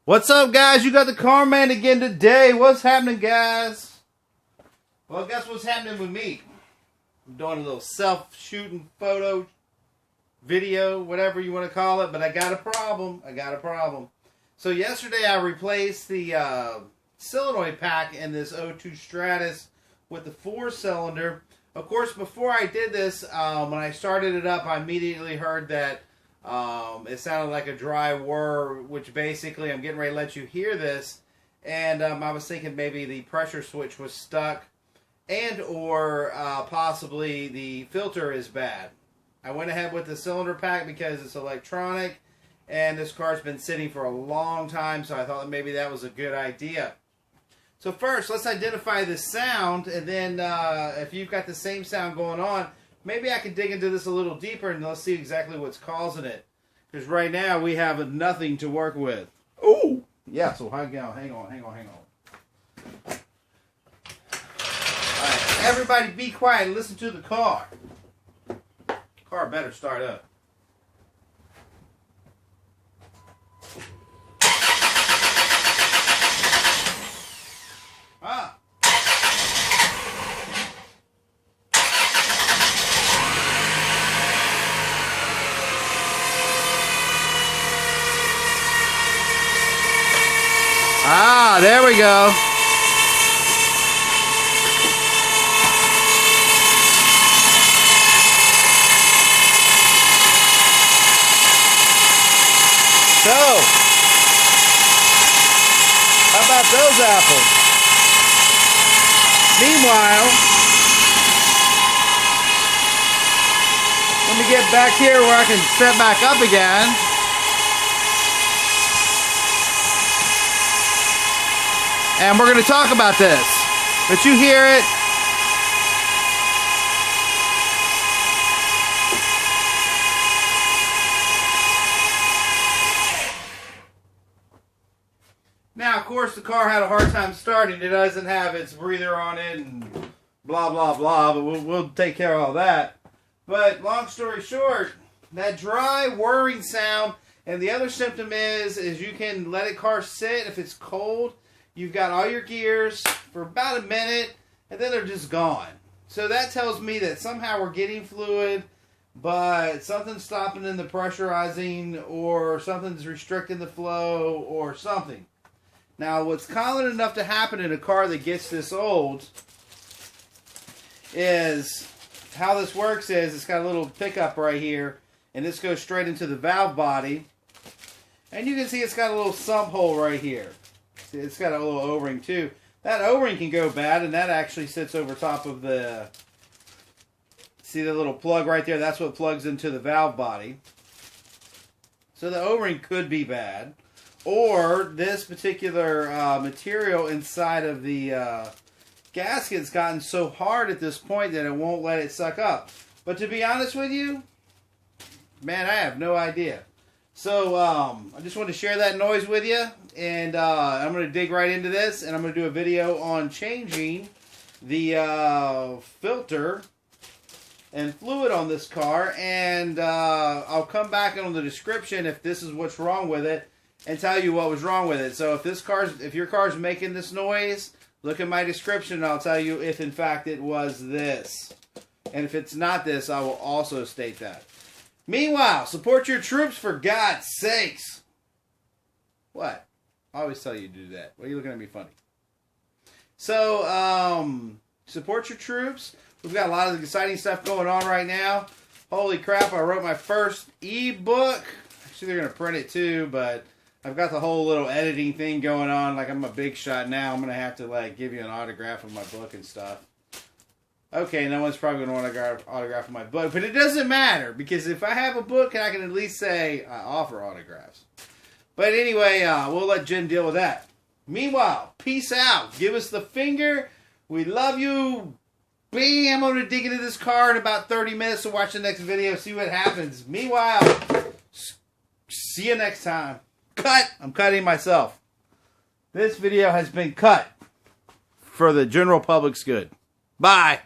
What's up, guys? You got the Car Man again today. What's happening, guys? Well, guess what's happening with me? I'm doing a little self-shooting photo, video, whatever you want to call it, but I got a problem. So yesterday I replaced the solenoid pack in this O2 Stratus with the 4-cylinder. Of course, before I did this, when I started it up, I immediately heard that it sounded like a dry whir, which basically, I'm getting ready to let you hear this, and I was thinking maybe the pressure switch was stuck, and or possibly the filter is bad. I went ahead with the cylinder pack because it's electronic, and this car's been sitting for a long time, so I thought that maybe that was a good idea. So first, let's identify the sound, and then if you've got the same sound going on, maybe I can dig into this a little deeper and let's see exactly what's causing it. Because right now we have nothing to work with. Oh! Yeah, so hang on. Alright, everybody be quiet and listen to the car. Car better start up. Ah, there we go. So, how about those apples? Meanwhile, let me get back here where I can set back up again. And we're going to talk about this. But you hear it. Now, of course, the car had a hard time starting. It doesn't have its breather on it and blah, blah, blah. But we'll take care of all that. But long story short, that dry whirring sound. And the other symptom is you can let a car sit if it's cold. You've got all your gears for about a minute, and then they're just gone. So that tells me that somehow we're getting fluid, but something's stopping in the pressurizing, or something's restricting the flow, or something. Now, what's common enough to happen in a car that gets this old is, how this works is, it's got a little pickup right here, and this goes straight into the valve body. And you can see it's got a little sump hole right here. It's got a little O-ring too. That O-ring can go bad, and that actually sits over top of the... See the little plug right there? That's what plugs into the valve body. So the O-ring could be bad. Or this particular material inside of the gasket's gotten so hard at this point that it won't let it suck up. But to be honest with you, man, I have no idea. So, I just wanted to share that noise with you, and I'm going to dig right into this, and I'm going to do a video on changing the filter and fluid on this car, and I'll come back on the description if this is what's wrong with it, and tell you what was wrong with it. So if your car's making this noise, look at my description, and I'll tell you if in fact it was this. And if it's not this, I will also state that. Meanwhile, support your troops for God's sakes. What? I always tell you to do that. Why are you looking at me funny? So, support your troops. We've got a lot of exciting stuff going on right now. Holy crap, I wrote my first ebook. Actually, they're going to print it too, but I've got the whole little editing thing going on. Like, I'm a big shot now. I'm going to have to, like, give you an autograph of my book and stuff. Okay, no one's probably going to want to autograph my book, but it doesn't matter, because if I have a book, I can at least say I offer autographs. But anyway, we'll let Jen deal with that. Meanwhile, peace out. Give us the finger. We love you. Bam, I'm going to dig into this car in about 30 minutes to watch the next video, see what happens. Meanwhile, see you next time. Cut. I'm cutting myself. This video has been cut for the general public's good. Bye.